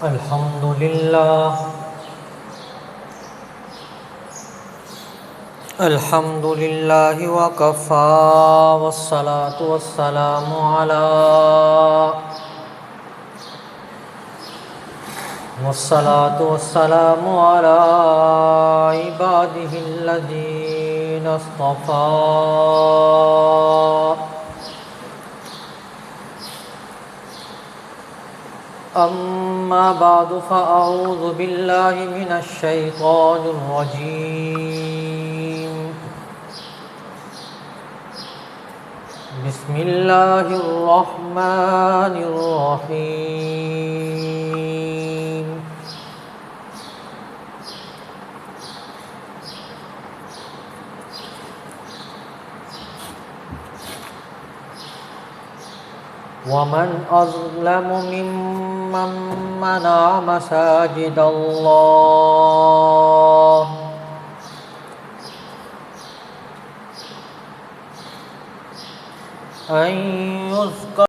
الحمد لله الحمد لله وكفى والصلاة والسلام على عباده الذين اصطفى أما بعد فأعوذ بالله من الشيطان الرجيم بسم الله الرحمن الرحيم ومن أظلم ممن منع مساجد الله أن يذكر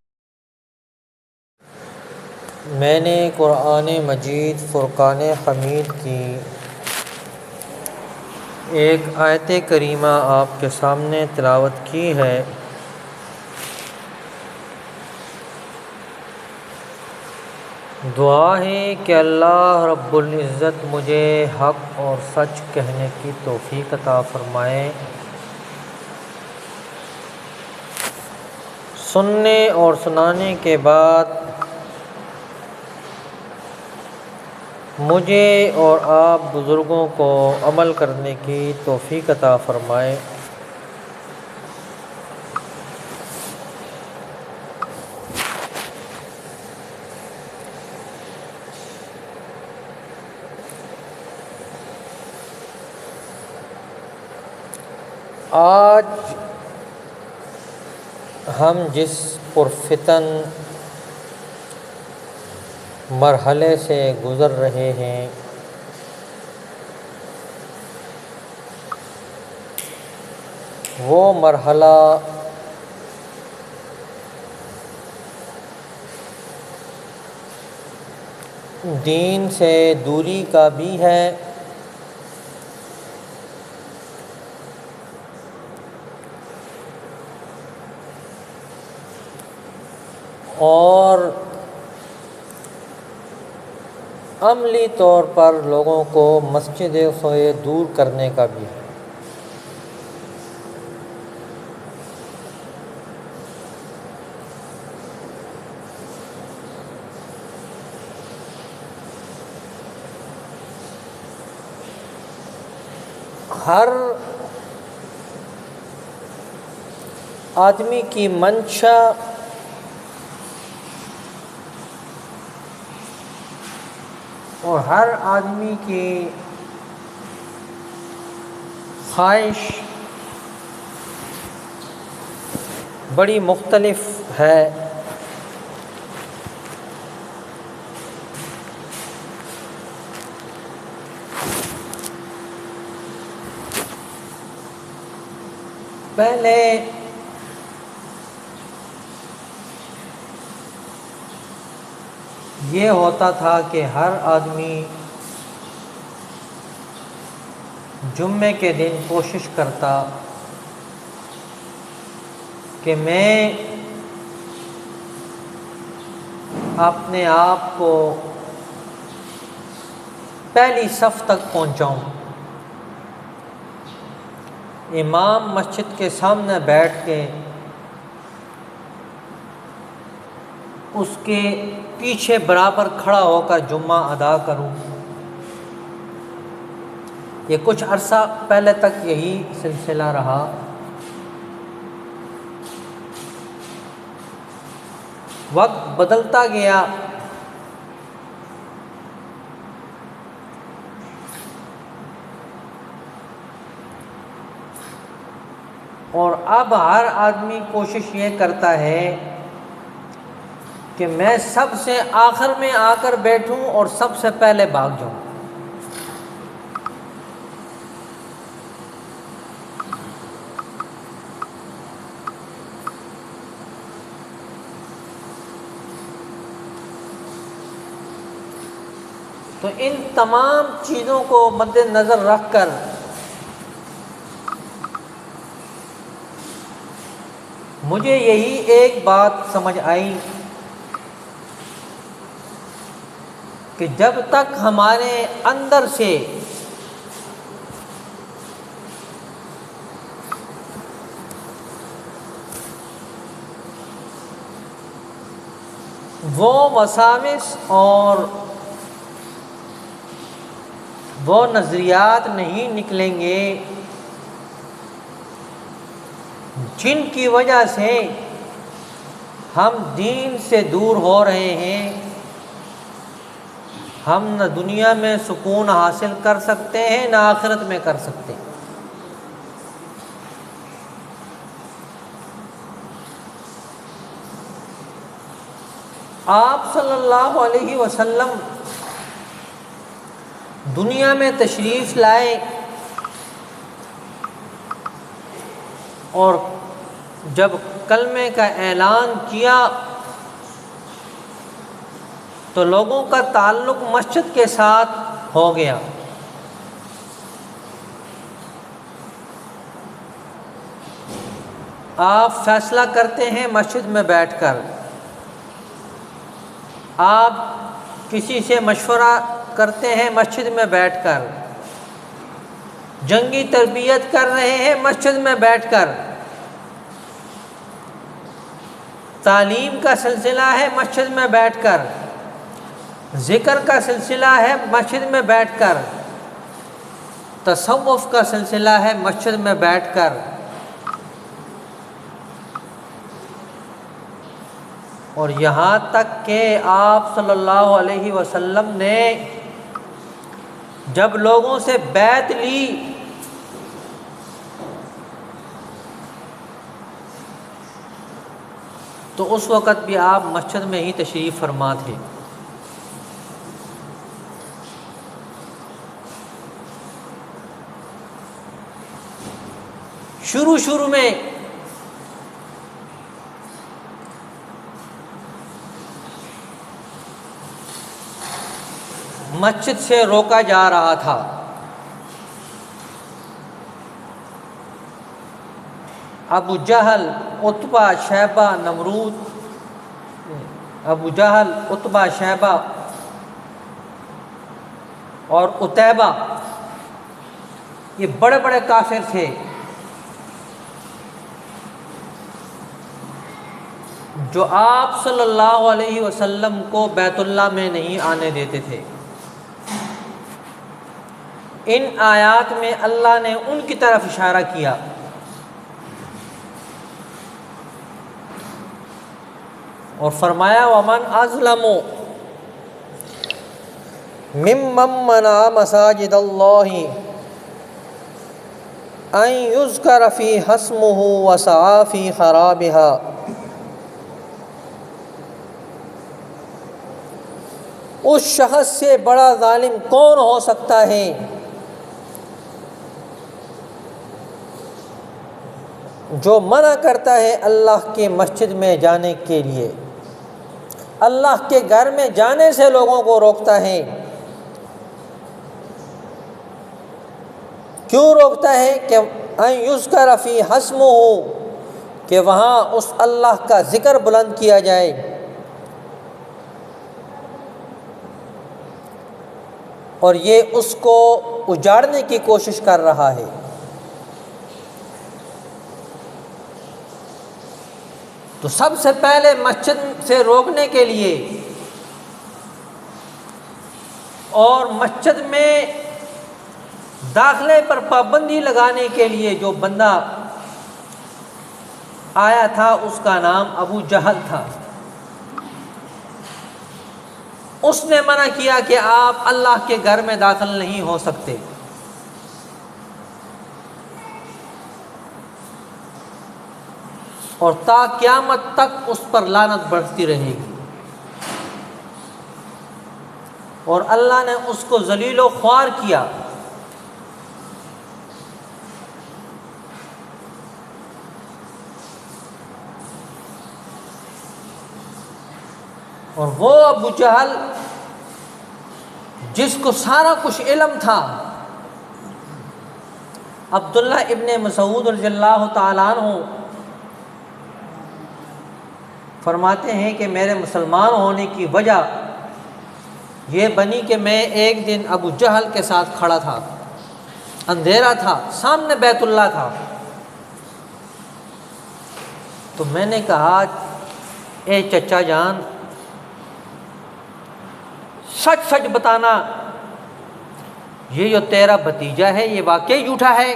میں نے قرآن مجید فرقان حمید کی ایک آیت کریمہ آپ کے سامنے تلاوت کی ہے۔ دعا ہے کہ اللہ رب العزت مجھے حق اور سچ کہنے کی توفیق عطا فرمائے، سننے اور سنانے کے بعد مجھے اور آپ بزرگوں کو عمل کرنے کی توفیق عطا فرمائے۔ آج ہم جس پرفتن مرحلے سے گزر رہے ہیں وہ مرحلہ دین سے دوری کا بھی ہے اور عملی طور پر لوگوں کو مسجد سے دور کرنے کا بھی ہے۔ ہر آدمی کی منشا اور ہر آدمی کی خواہش بڑی مختلف ہے۔ پہلے یہ ہوتا تھا کہ ہر آدمی جمعے کے دن کوشش کرتا کہ میں اپنے آپ کو پہلی صف تک پہنچاؤں، امام مسجد کے سامنے بیٹھ کے اس کے پیچھے برابر کھڑا ہو کر جمعہ ادا کروں۔ یہ کچھ عرصہ پہلے تک یہی سلسلہ رہا۔ وقت بدلتا گیا، اور اب ہر آدمی کوشش یہ کرتا ہے کہ میں سب سے آخر میں آ کر بیٹھوں اور سب سے پہلے بھاگ جاؤں۔ تو ان تمام چیزوں کو مد نظر رکھ کر مجھے یہی ایک بات سمجھ آئی کہ جب تک ہمارے اندر سے وہ وساوس اور وہ نظریات نہیں نکلیں گے جن کی وجہ سے ہم دین سے دور ہو رہے ہیں، ہم نہ دنیا میں سکون حاصل کر سکتے ہیں نہ آخرت میں کر سکتے ہیں۔ آپ صلی اللہ علیہ وسلم دنیا میں تشریف لائے اور جب کلمے کا اعلان کیا تو لوگوں کا تعلق مسجد کے ساتھ ہو گیا۔ آپ فیصلہ کرتے ہیں مسجد میں بیٹھ کر، آپ کسی سے مشورہ کرتے ہیں مسجد میں بیٹھ کر، جنگی تربیت کر رہے ہیں مسجد میں بیٹھ کر، تعلیم کا سلسلہ ہے مسجد میں بیٹھ کر، ذکر کا سلسلہ ہے مسجد میں بیٹھ کر، تصوف کا سلسلہ ہے مسجد میں بیٹھ کر، اور یہاں تک کہ آپ صلی اللہ علیہ وسلم نے جب لوگوں سے بیعت لی تو اس وقت بھی آپ مسجد میں ہی تشریف فرما تھے۔ شروع میں مسجد سے روکا جا رہا تھا، ابو جہل، عتبہ، شیبہ، نمرود، ابو جہل، عتبہ، شیبہ اور عتیبہ، یہ بڑے بڑے کافر تھے جو آپ صلی اللہ علیہ وسلم کو بیت اللہ میں نہیں آنے دیتے تھے۔ ان آیات میں اللہ نے ان کی طرف اشارہ کیا۔ اور فرمایا وَمَنْ أَظْلَمُ مِمَّن مَّنَعَ مَسَاجِدَ اللَّهِ أَن يُذْكَرَ فِيهَا اسْمُهُ وَسَعَىٰ فِي خَرَابِهَا۔ اس شخص سے بڑا ظالم کون ہو سکتا ہے جو منع کرتا ہے اللہ کے مسجد میں جانے کے لیے، اللہ کے گھر میں جانے سے لوگوں کو روکتا ہے۔ کیوں روکتا ہے؟ کہ ان یذکر فیہا اسمہ، کہ وہاں اس اللہ کا ذکر بلند کیا جائے، اور یہ اس کو اجاڑنے کی کوشش کر رہا ہے۔ تو سب سے پہلے مسجد سے روکنے کے لیے اور مسجد میں داخلے پر پابندی لگانے کے لیے جو بندہ آیا تھا اس کا نام ابو جہل تھا۔ اس نے منع کیا کہ آپ اللہ کے گھر میں داخل نہیں ہو سکتے۔ اور تا قیامت تک اس پر لعنت بڑھتی رہے گی، اور اللہ نے اس کو ذلیل و خوار کیا۔ اور وہ ابو جہل جس کو سارا کچھ علم تھا، عبداللہ ابن مسعود رضی اللہ تعالیٰ عنہ فرماتے ہیں کہ میرے مسلمان ہونے کی وجہ یہ بنی کہ میں ایک دن ابو جہل کے ساتھ کھڑا تھا، اندھیرا تھا، سامنے بیت اللہ تھا، تو میں نے کہا اے چچا جان سچ سچ بتانا، یہ جو تیرا بھتیجا ہے یہ واقعی جھوٹا ہے؟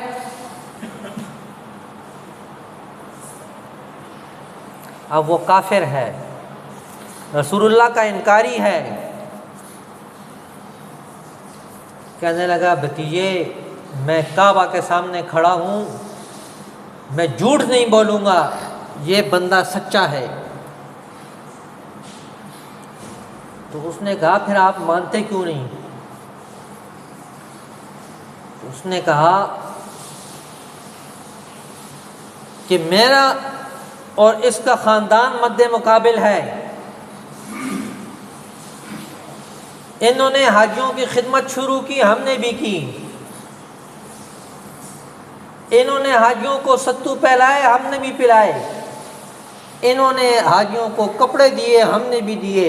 اب وہ کافر ہے، رسول اللہ کا انکاری ہے۔ کہنے لگا بھتیجے میں کعبہ کے سامنے کھڑا ہوں، میں جھوٹ نہیں بولوں گا، یہ بندہ سچا ہے۔ تو اس نے کہا پھر آپ مانتے کیوں نہیں؟ اس نے کہا کہ میرا اور اس کا خاندان مد مقابل ہے، انہوں نے حاجیوں کی خدمت شروع کی، ہم نے بھی کی، انہوں نے حاجیوں کو ستو پہلائے، ہم نے بھی پلائے، انہوں نے حاجیوں کو کپڑے دیے، ہم نے بھی دیے،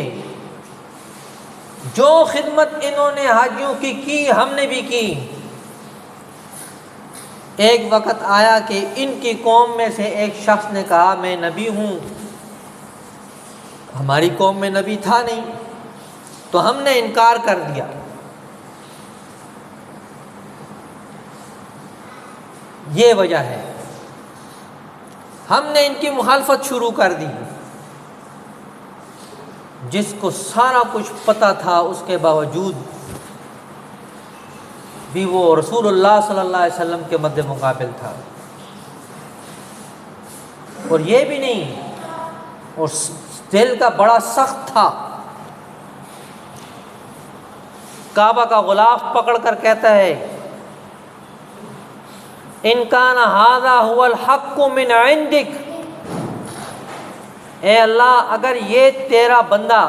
جو خدمت انہوں نے حاجیوں کی ہم نے بھی کی۔ ایک وقت آیا کہ ان کی قوم میں سے ایک شخص نے کہا میں نبی ہوں، ہماری قوم میں نبی تھا نہیں، تو ہم نے انکار کر دیا۔ یہ وجہ ہے، ہم نے ان کی مخالفت شروع کر دی۔ جس کو سارا کچھ پتہ تھا اس کے باوجود بھی وہ رسول اللہ صلی اللہ علیہ وسلم کے مد مقابل تھا۔ اور یہ بھی نہیں، اور دل کا بڑا سخت تھا۔ کعبہ کا غلاف پکڑ کر کہتا ہے ان کان ھذا ھو الحق من عندک، اے اللہ اگر یہ تیرا بندہ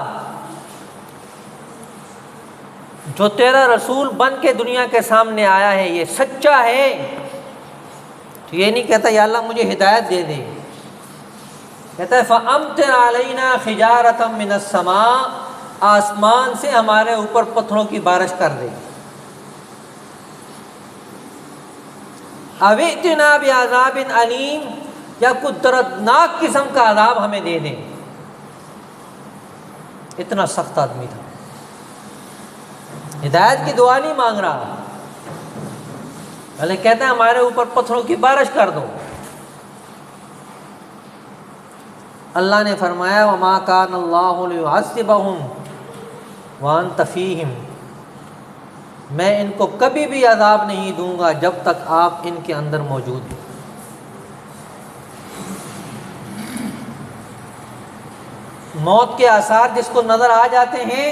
جو تیرا رسول بن کے دنیا کے سامنے آیا ہے یہ سچا ہے، تو یہ نہیں کہتا یا اللہ مجھے ہدایت دے دے، کہتا ہے فَأَمْطِرْ عَلَيْنَا حِجَارَةً مِّنَ السَّمَاءِ، آسمان سے ہمارے اوپر پتھروں کی بارش کر دے، اَوْ ائْتِنَا بِعَذَابٍ أَلِيمٍ، یا کوئی دردناک قسم کا عذاب ہمیں دے دیں۔ اتنا سخت آدمی تھا، ہدایت کی دعا نہیں مانگ رہا، بلکہ کہتا ہے ہمارے اوپر پتھروں کی بارش کر دو۔ اللہ نے فرمایا وَمَا كَانَ اللَّهُ لِيُعَذِّبَهُمْ وَأَنْتَ فِيهِمْ، میں ان کو کبھی بھی عذاب نہیں دوں گا جب تک آپ ان کے اندر موجود ہیں۔ موت کے آثار جس کو نظر آ جاتے ہیں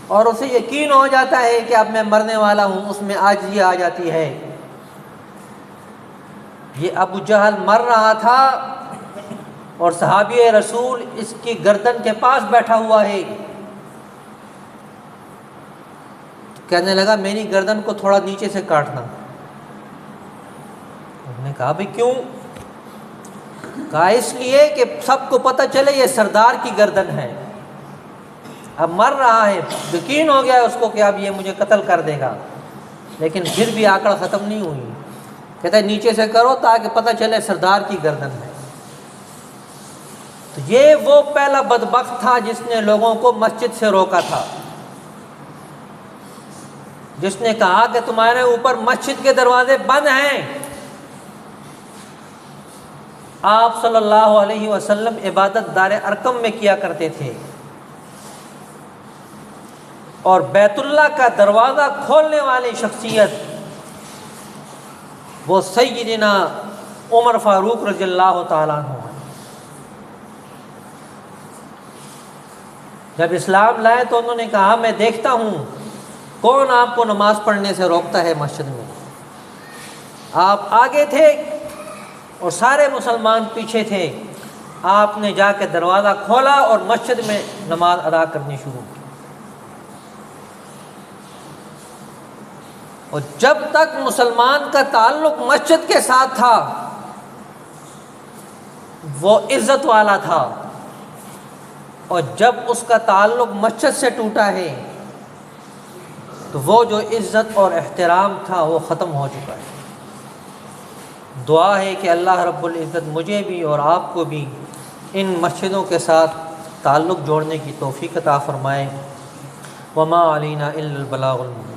اور اسے یقین ہو جاتا ہے کہ اب میں مرنے والا ہوں، اس میں عاجزی آ جاتی ہے۔ یہ ابو جہل مر رہا تھا اور صحابی رسول اس کی گردن کے پاس بیٹھا ہوا ہے، کہنے لگا میری گردن کو تھوڑا نیچے سے کاٹنا۔ انہوں نے کہا بھئی کیوں؟ کہا اس لیے کہ سب کو پتہ چلے یہ سردار کی گردن ہے، اب مر رہا ہے، یقین ہو گیا ہے اس کو کہ اب یہ مجھے قتل کر دے گا، لیکن پھر بھی آکڑ ختم نہیں ہوئی، کہتا ہے نیچے سے کرو تاکہ پتہ چلے سردار کی گردن ہے۔ تو یہ وہ پہلا بدبخت تھا جس نے لوگوں کو مسجد سے روکا تھا، جس نے کہا کہ تمہارے اوپر مسجد کے دروازے بند ہیں۔ آپ صلی اللہ علیہ وسلم عبادت دار ارقم میں کیا کرتے تھے، اور بیت اللہ کا دروازہ کھولنے والی شخصیت وہ سیدنا عمر فاروق رضی اللہ تعالیٰ عنہ ہے۔ جب اسلام لائے تو انہوں نے کہا میں دیکھتا ہوں کون آپ کو نماز پڑھنے سے روکتا ہے مسجد میں۔ آپ آگے تھے اور سارے مسلمان پیچھے تھے، آپ نے جا کے دروازہ کھولا اور مسجد میں نماز ادا کرنی شروع کی۔ اور جب تک مسلمان کا تعلق مسجد کے ساتھ تھا وہ عزت والا تھا، اور جب اس کا تعلق مسجد سے ٹوٹا ہے تو وہ جو عزت اور احترام تھا وہ ختم ہو چکا ہے۔ دعا ہے کہ اللہ رب العزت مجھے بھی اور آپ کو بھی ان مسجدوں کے ساتھ تعلق جوڑنے کی توفیق عطا فرمائے۔ وما علینا الا البلاغ المبین۔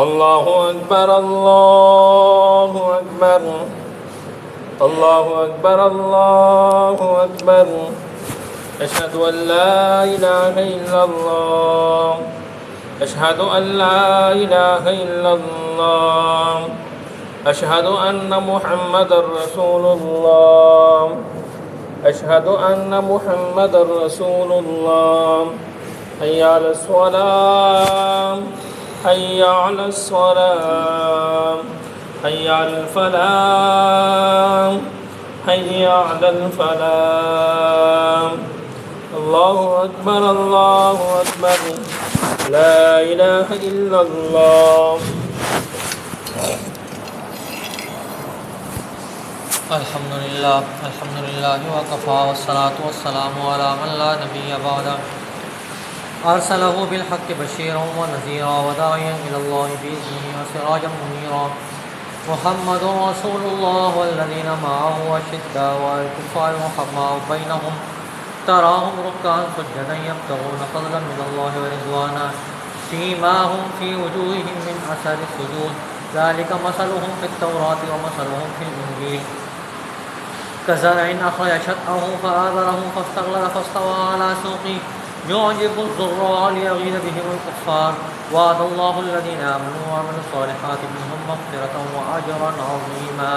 اللہ اکبر اللہ اکبر اللہ اکبر اللہ اکبر اشہد ان لا الہ الا اللہ اشہد ان لا الہ الا اللہ اشہد ان محمد رسول اللہ اشہد ان محمد رسول اللہ حی علی الصلاۃ حی علی الصلاۃ حی علی الفلاح حی علی الفلاح اللہ اکبر لا الہ الا اللہ۔ الحمدللہ وکفی والصلاة والسلام علی من لا نبی بعدہ ارسلہ بالحق بشیرا ونذیرا وداعیا الی اللہ بإذنہ وسراجا منیرا محمد رسول اللہ والذین معہ اشداء علی الکفار رحماء بینہم تراہم رکعا سجدا یبتغون فضلا من اللہ ورضوانا سیماہم فی وجوہہم من اثر السجود ذلک مثلہم فی التوراۃ ومثلہم فی الانجیل كزرع أخرج شطأه فآزره فاستغلظ فاستوى على سوقه يعجب الزراع ليغيظ بهم الكفار وعد الله الذين آمنوا وعملوا الصالحات منهم مغفرة وأجرا عظيما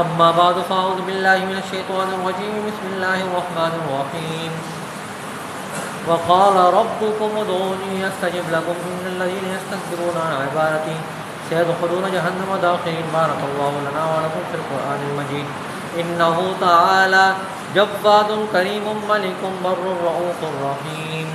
أما بعد فأعوذ بالله من الشيطان الرجيم بسم الله الرحمن الرحيم وقال ربكم ادعوني أستجب لكم إن الذين يستكبرون عن عبادتي سيدخلون جهنم داخرين بارك الله لنا ولكم في القرآن المجيد إنه تعالى جواد كريم ملك بر رؤوف رحيم۔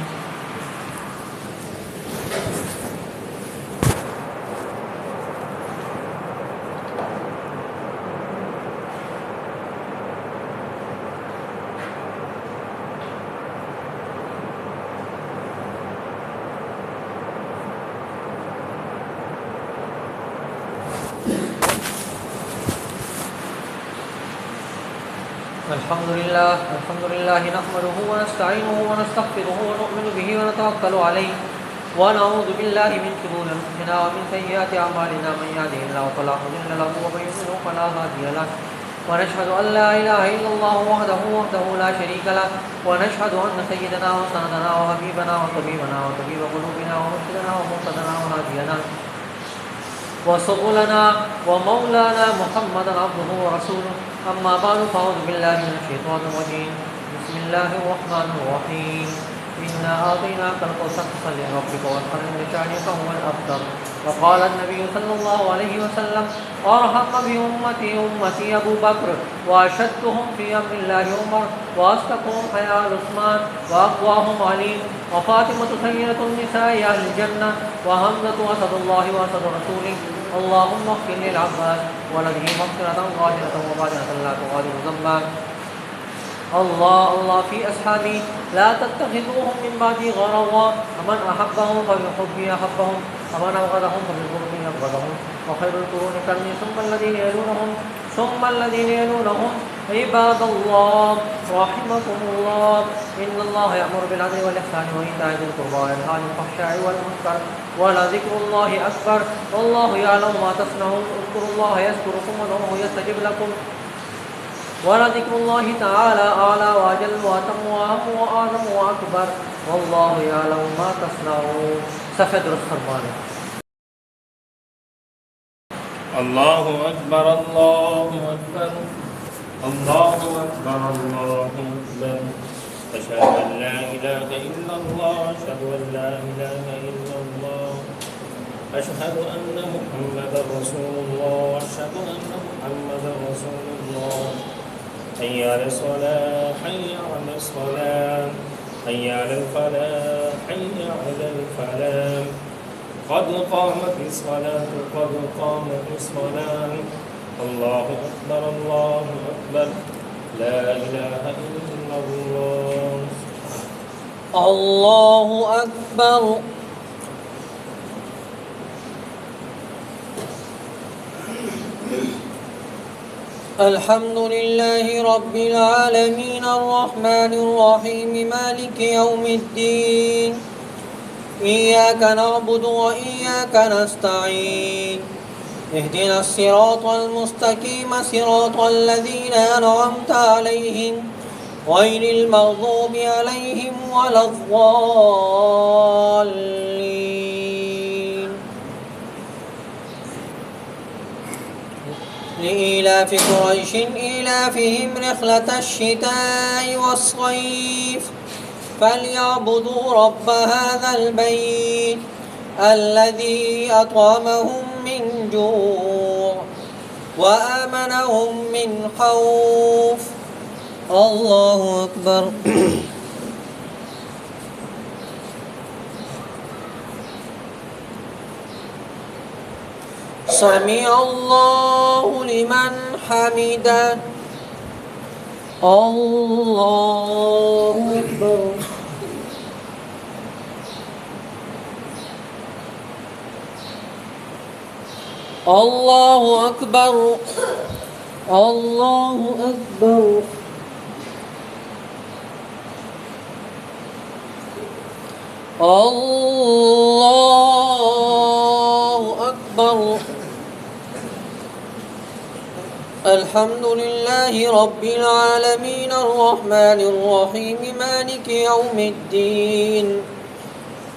الحمد لله نحمده ونستعينه ونستغفره ونؤمن به ونتوكل عليه ونعوذ بالله من شرور انفسنا ومن سيئات اعمالنا من يهده الله فلا مضل له ومن يضلل فلا هادي له ونشهد ان لا اله الا الله وحده لا شريك له ونشهد ان سيدنا وسندنا وحبيبنا وطبيبنا وطبيب قلوبنا ومرشدنا ومرشدنا وهادينا وسبلنا ومولانا محمدا عبده ورسوله أما بعد فأعوذ بالله من الشيطان الرجيم بسم الله الرحمن الرحيم إنا أعطيناك الكوثر فصل لربك وانحر لشانك هو الأفضل وقال النبي صلى الله عليه وسلم أرحم بأمتي أمتي أبو بكر وأشدهم في أمر الله عمر وأصدقهم حياء عثمان وأقواهم علي وفاطمة سيدة النساء أهل الجنة وحمزة أسد الله وأسد رسوله اللهم اغفر للعباس ولده مغفرة ظاهرة وباطنة لا تغادر ذنبا الله في أصحابي لا تتخذوهم من بعدي غرضا ومن أحبهم فبحبي أحبهم ومن أبغضهم فبالبغض أبغضهم وخير القرون قرني ثم الذين يلونهم عباد الله رحمكم الله إن الله يأمر بالعدل والإحسان وإيتاء ذي القربى وينهى عن الفحشاء والمنكر ولذكر الله أكبر والله يعلم ما تصنعون اذكروا الله يذكركم وادعوه يستجب لكم ولذكر الله تعالى أعلى وأجل وأتم وأهم وأعظم وأكبر والله يعلم ما تصنعون۔ صفحہ درست فرمانے۔ اللہ اکبر اللہ اکبر اللہ اکبر اللہ اکبر اشہد ان لا الہ الا اللہ اشہد ان لا الہ الا اللہ اشہد ان محمد رسول اللہ اشہد ان محمد رسول اللہ حی علی الصلاۃ حی علی الصلاۃ حي على الفلاح حي على الفلاح قد قامت الصلاة قد قامت الصلاة الله أكبر الله أكبر لا إله إلا الله الله أكبر. الحمد لله رب العالمين الرحمن الرحيم مالك يوم الدين إياك نعبد وإياك نستعين اهدنا الصراط المستقيم صراط الذين أنعمت عليهم غير المغضوب عليهم ولا الضالين. لإيلاف قريش إيلافهم رحلة الشتاء والصيف فليعبدوا رب هذا البيت الذي أطعمهم من جوع وآمنهم من خوف. الله أكبر. سمع الله لمن حمده. الله أكبر. الله أكبر. الله أكبر. الله أكبر. الحمد لله رب العالمين الرحمن الرحيم مالك يوم الدين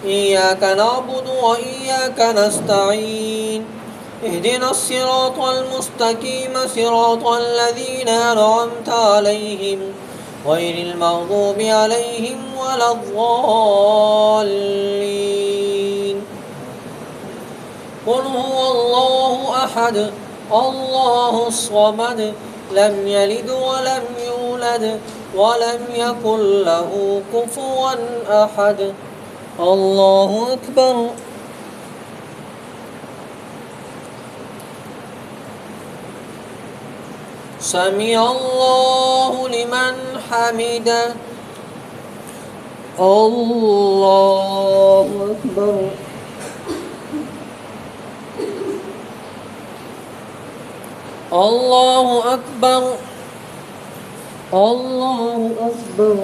إياك نعبد وإياك نستعين اهدنا الصراط المستقيم صراط الذين أنعمت عليهم غير المغضوب عليهم ولا الضالين. قل هو الله أحد الله الصمد لم يلد ولم يولد ولم يكن له كفوا أحد. الله أكبر. سمع الله لمن حمده. الله أكبر. الله أكبر. الله أكبر.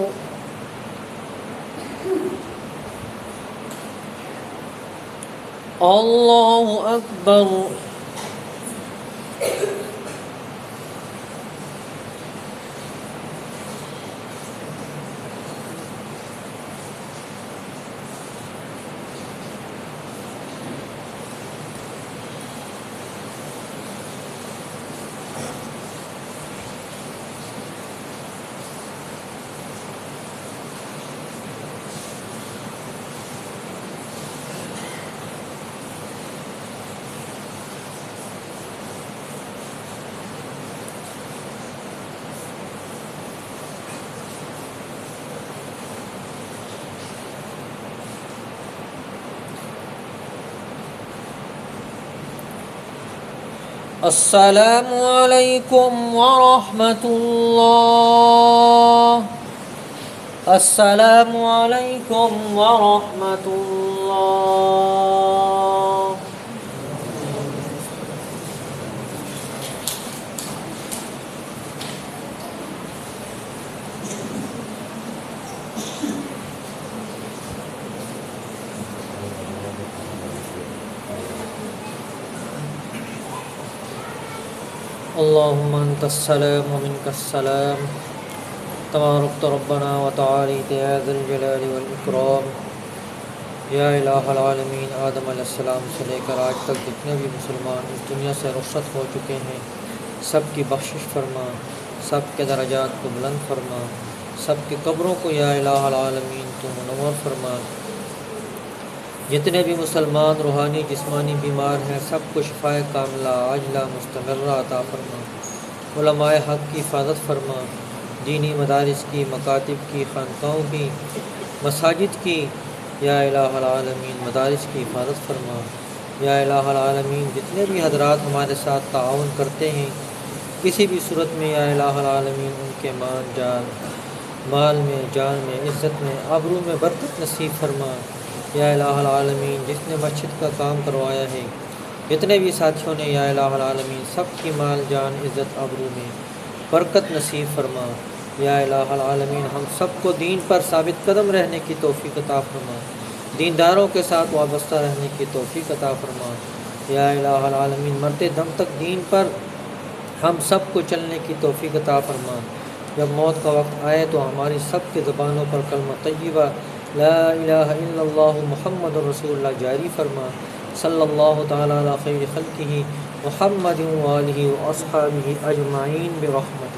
الله أكبر. السلام عليكم ورحمة الله. السلام عليكم ورحمة الله. اللهم أنت السلام ومنك السلام تباركت ربنا وتعاليت يا ذا الجلال والإكرام. یا الہ العالمین، آدم علیہ السلام سے لے کر آج تک جتنے بھی مسلمان اس دنیا سے رخصت ہو چکے ہیں، سب کی بخشش فرما، سب کے درجات کو بلند فرما، سب کی قبروں کو یا الہ العالمین تو منور فرما۔ جتنے بھی مسلمان روحانی جسمانی بیمار ہیں، سب کو شفاء کاملہ عاجلہ مستمرہ عطا فرما۔ علماء حق کی حفاظت فرما، دینی مدارس کی، مکاتب کی، خانقاہوں کی مساجد کی یا الہ العالمین مدارس کی حفاظت فرما۔ یا الہ العالمین جتنے بھی حضرات ہمارے ساتھ تعاون کرتے ہیں کسی بھی صورت میں، یا الہ العالمین ان کے مال میں، جان میں، عزت میں، آبرو میں برکت نصیب فرما۔ یا الہ العالمین جس نے مسجد کا کام کروایا ہے، جتنے بھی ساتھیوں نے، یا الہ العالمین سب کی مال، جان، عزت، آبرو میں برکت نصیب فرما۔ یا الہ العالمین ہم سب کو دین پر ثابت قدم رہنے کی توفیق عطا فرما، دینداروں کے ساتھ وابستہ رہنے کی توفیق عطا فرما۔ یا الہ العالمین مرتے دم تک دین پر ہم سب کو چلنے کی توفیق عطا فرما۔ جب موت کا وقت آئے تو ہماری سب کے زبانوں پر کلمہ طیبہ لا الہ الا اللہ محمد رسول اللہ جاری فرما۔ صلی اللہ تعالی علی خیر خلقہ محمد و آلہ و اصحابہ اجمعین برحمتہ۔